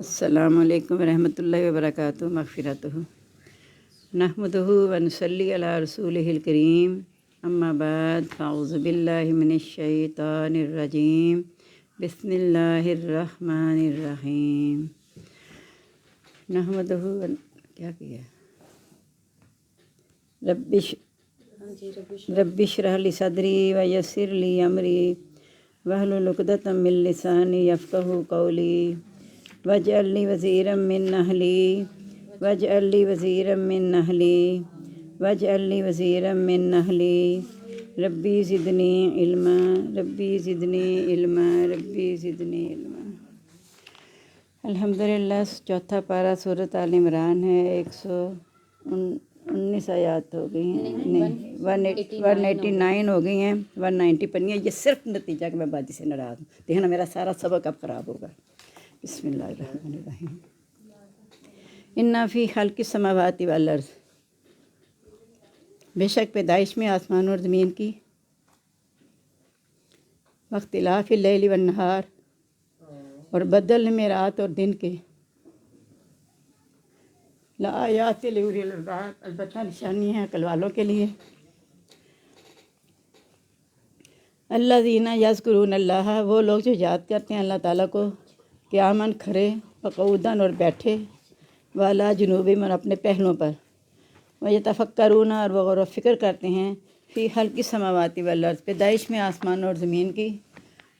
السلام علیکم ورحمۃ اللہ وبرکاتہ مغفرتہ نحمدہ ونصلی علی رسولہ الکریم اما بعد فاعوذ باللہ من الشیطان الرجیم بسم اللہ الرحمن الرحیم نحمدہ کیا کیا رب اشرح لی صدری ویسر لی امری واحلل عقدۃ من لسانی یفقہوا قولی واجعل لی وزیرا من اہلی واجعل لی وزیرا من اہلی واجعل لی وزیرا من اہلی ربی زدنی علما ربی زدنی علما ربی زدنی علما۔ الحمدللہ چوتھا پارہ سورۃ آل عمران ہے، 119 آیات ہو گئی ہیں، نہیں 189 ہو گئی ہیں، 190 پڑھنی ہے۔ یہ صرف نتیجہ کہ میں بازی سے ناراض ہوں، دیکھنا میرا سارا سبق اب خراب ہوگا۔ بسم اللہ الرحمن الرحیم۔ اِنَّ فِی خَلْقِ السَّمَاوَاتِ وَالْأَرْضِ، بے شک پیدائش میں آسمان اور زمین کی، واختلاف اللیل والنہار، اور بدلنے میں رات اور دن کے، لآیات لأولی الألباب، البتہ نشانی ہے عقل والوں کے لیے۔ الذین یذکرون اللہ، وہ لوگ جو یاد کرتے ہیں اللہ تعالیٰ کو، قیاماً کھڑے، وقعوداً اور بیٹھے، والا جنوبہم اور اپنے پہلوؤں پر، ویتفکرون اور وہ غور و فکر کرتے ہیں، فی خلق السماوات والارض، پیدائش میں آسمان اور زمین کی۔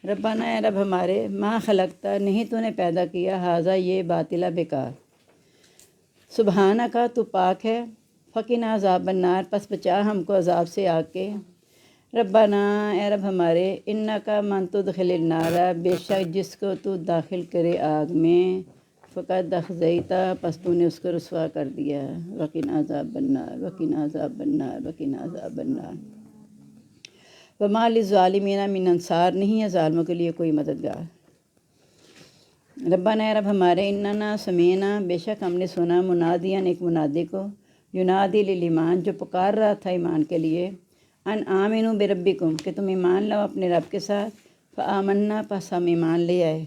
ربنا اے رب ہمارے، ما خلقتا، نہیں تو نے پیدا کیا، ھذا یہ باطلا بیکار، سبحانک تو پاک ہے، فقنا عذاب النار، پس بچا ہم کو عذاب سے آگ کے۔ ربنا اے رب ہمارے، انکا من تدخل النار، بے شک جس کو تو داخل کرے آگ میں، فقد اخزیتا، پس تو نے اس کو رسوا کر دیا۔ وقنا عذاب النار وقنا عذاب النار وقنا عذاب النار۔ وما للظالمین من انصار، نہیں ہے ظالموں کے لیے کوئی مددگار۔ ربنا اے رب ہمارے، اننا سمینا، بے شک ہم نے سنا، منادیاً ایک منادی کو، ینادی للایمان، جو پکار رہا تھا ایمان کے لیے، ان آمنوا بربکم، کہ تم ایمان لاؤ اپنے رب کے ساتھ، فآمنا، پس ہم ایمان لے آئے۔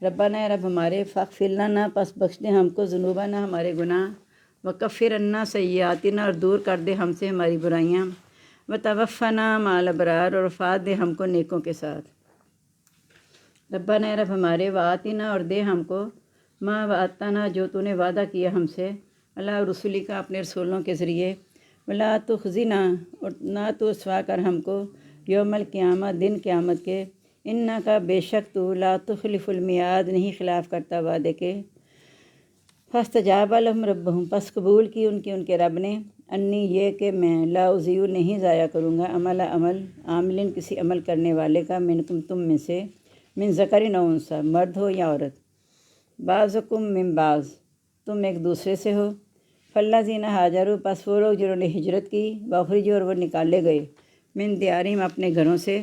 ربنا اے رب ہمارے، فاغفر لنا، پس بخش دے ہم کو، ذنوبنا، ہمارے گناہ، وکفر عنا سیئاتنا، اور دور کر دے ہم سے ہماری برائیاں، وتوفنا مع الابرار، اور وفات دے ہم کو نیکوں کے ساتھ۔ ربنا اے رب ہمارے، وآتنا، اور دے ہم کو، ما وعدتنا، جو تو نے وعدہ کیا ہم سے، اللہ رسولی کا، اپنے رسولوں کے ذریعے، ولا تخزنا، اور نہ تو رسوا کر ہم کو، یوم القیامہ، دن قیامت کے، انکا، بے شک تو، لا تخلف المیعاد، نہیں خلاف کرتا وعدے کے۔ فاستجاب لهم ربهم، پس قبول کی ان کے رب نے، انی، یہ کہ میں، لا اضیع، نہیں ضائع کروں گا، عمل عاملن، کسی عمل کرنے والے کا، منکم، تم میں سے، من ذکر و انثی، مرد ہو یا عورت، بعضکم من بعض، تم ایک دوسرے سے ہو۔ فالذین ہاجروا، پس وہ لوگ جنہوں نے ہجرت کی، واخرجوا، اور وہ نکالے گئے، من دیارہم، اپنے گھروں سے،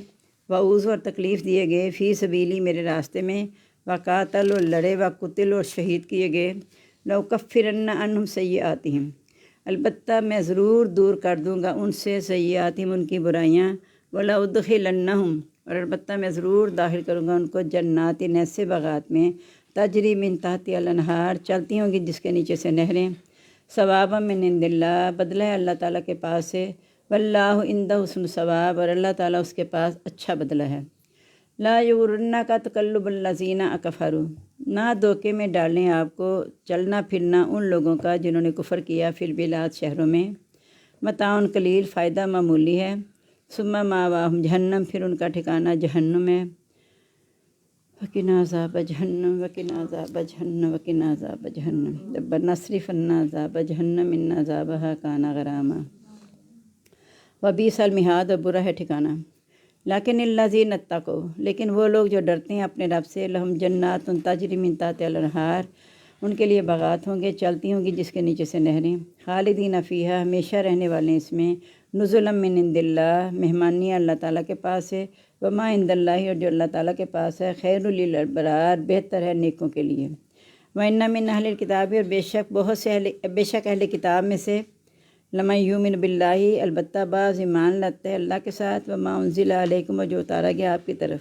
واوذوا، اور تکلیف دیے گئے، فی سبیلی، میرے راستے میں، وقاتلوا، اور لڑے، وقتلوا، اور شہید کیے گئے، لأکفرن عنہم سیئاتہم، البتہ میں ضرور دور کر دوں گا ان سے، سیئاتہم، ان کی برائیاں، ولأدخلنہم، اور البتہ میں ضرور داخل کروں گا ان کو، جنات، ایسے باغات میں، تجری من تحتہا الانہار، چلتی ہوں گی جس کے نیچے سے نہریں، ثوابا من عند اللہ، بدلہ ہے اللہ تعالیٰ کے پاس سے، واللہ عندہ حسن الثواب، اور اللہ تعالیٰ اس کے پاس اچھا بدلہ ہے۔ لا یغرنک تقلب الذین کفروا، نہ دھوکے میں ڈالیں آپ کو چلنا پھرنا ان لوگوں کا جنہوں نے کفر کیا، فی البلاد، شہروں میں، متاع قلیل، فائدہ معمولی ہے، ثم مأواہم جہنم، پھر ان کا ٹھکانہ جہنم ہے۔ وقنا عذاب جہنم وقنا عذاب جہنم وقنا عذاب جہنم، ربنا اصرف عنا عذاب جہنم ان عذابها کان غراما، وبئس المہاد، اور برا ہے ٹھکانہ۔ لیکن الذین اتقوا، لیکن وہ لوگ جو ڈرتے ہیں اپنے رب سے، لہم جنات تجری من تحتہا الانہار، ان کے لیے باغات ہوں گے، چلتی ہوں گی جس کے نیچے سے نہریں، خالدین فیہا، ہمیشہ رہنے والے ہیں اس میں، نزلا من عند اللہ، مہمانی اللہ تعالیٰ کے پاس ہے، وما عند اللہ، اور جو اللہ تعالیٰ کے پاس ہے، خیر للابرار، بہتر ہے نیکوں کے لیے۔ وَإِنَّ مِنْ أَهْلِ الْكِتَابِ، اور بے شک اہل کتاب میں سے، لَمَن یُؤْمِنُ بِاللَّهِ، البتہ بعض ایمان لاتے ہیں اللہ کے ساتھ، وَمَا أُنزِلَ عَلَيْكُمْ، اور جو اتارا گیا آپ کی طرف،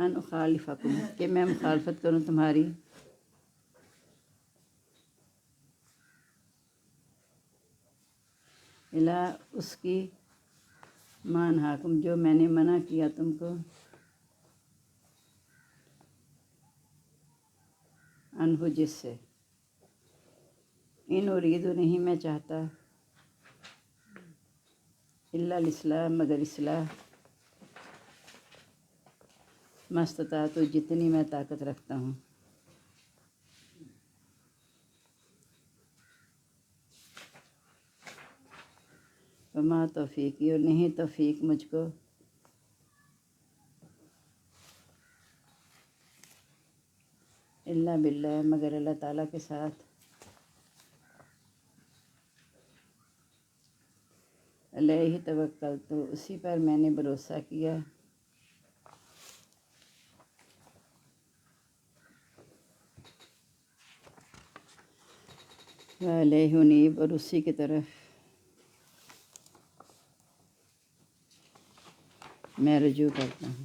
ان اخالفکم کہ میں مخالفت کروں تمہاری، الا اس کی، مان حاکم جو میں نے منع کیا تم کو، انہو جس سے، ان ارید نہیں میں چاہتا، الا الاصلاح مگر اصلاح، ما استطعت جتنی میں طاقت رکھتا ہوں، وما توفیقی اور نہیں توفیق مجھ کو، الا باللہ مگر اللہ تعالیٰ کے ساتھ، علیہ توکلت اسی پر میں نے بھروسہ کیا، وعلیہ انیب اور اسی کی طرف میں رجوع کرتا ہوں۔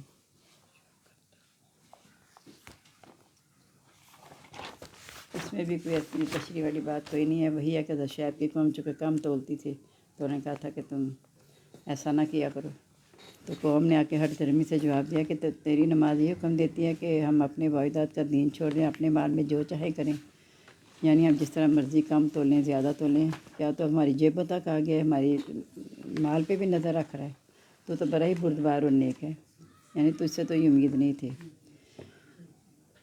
اس میں بھی کوئی اتنی تشریح والی بات کوئی نہیں ہے، وہی ہے کہ شعیب کی قوم چونکہ کم تولتی تھی تو انہوں نے کہا تھا کہ تم ایسا نہ کیا کرو، تو قوم نے آ کے ہر دھرمی سے جواب دیا کہ تیری نماز یہ حکم دیتی ہے کہ ہم اپنے واحدات کا دین چھوڑ دیں، اپنے مال میں جو چاہے کریں، یعنی ہم جس طرح مرضی کم تولیں زیادہ تولیں، کیا تو ہماری جیبوں تک آ گیا ہے، ہماری مال پہ بھی نظر رکھ رہا ہے، تو بڑا ہی بردبار اور نیک ہے، یعنی تجھ سے تو یہ امید نہیں تھی۔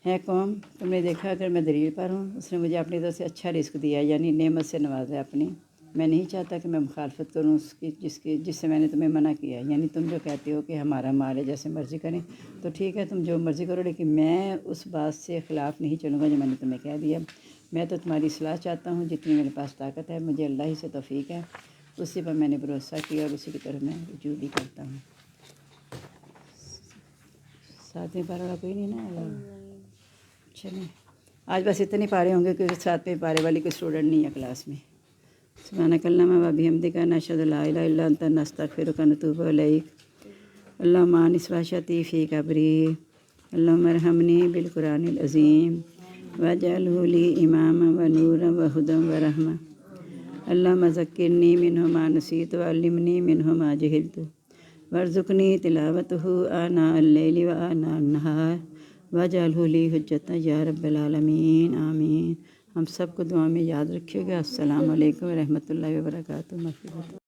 ہے قوم تم نے دیکھا اگر میں دلیل پر ہوں، اس نے مجھے اپنی طرف سے اچھا رزق دیا، یعنی نعمت سے نوازا اپنی، میں نہیں چاہتا کہ میں مخالفت کروں اس کی جس سے میں نے تمہیں منع کیا، یعنی تم جو کہتے ہو کہ ہمارا مال ہے جیسے مرضی کریں تو ٹھیک ہے، تم جو مرضی کرو، لیکن میں اس بات سے خلاف نہیں چلوں گا جو میں نے تمہیں کہہ دیا، میں تو تمہاری اصلاح چاہتا ہوں، جتنی میرے پاس طاقت ہے مجھے اللہ ہی سے توفیق ہے، اسی پر میں نے بھروسہ کیا اور اسی کی طرف میں رجوع بھی کرتا ہوں۔ ساتویں پارے والا کوئی نہیں نا؟ چلیں آج بس اتنے پارے ہوں گے کیونکہ ساتویں پارے والی کوئی اسٹوڈنٹ نہیں ہے کلاس میں۔ سبحانک اللہم و بحمدک نشہد لا الہ الا انت نستغفرک و نتوب الیک، اللہم انس وحشتی فی قبری، اللہم ارحمنی بالقرآن العظیم واجعلہ لی اماما و نورا و ہدی و رحمہ، اللہم ذکرنی منہ ما نسیت وعلمنی منہ ما جہلت وارزقنی تلاوتہ آناء اللیل و آناء النہار واجعلہ لی حجۃ یا رب العالمین، آمین۔ ہم سب کو دعا میں یاد رکھیے گا۔ السلام علیکم ورحمۃ اللہ وبرکاتہ۔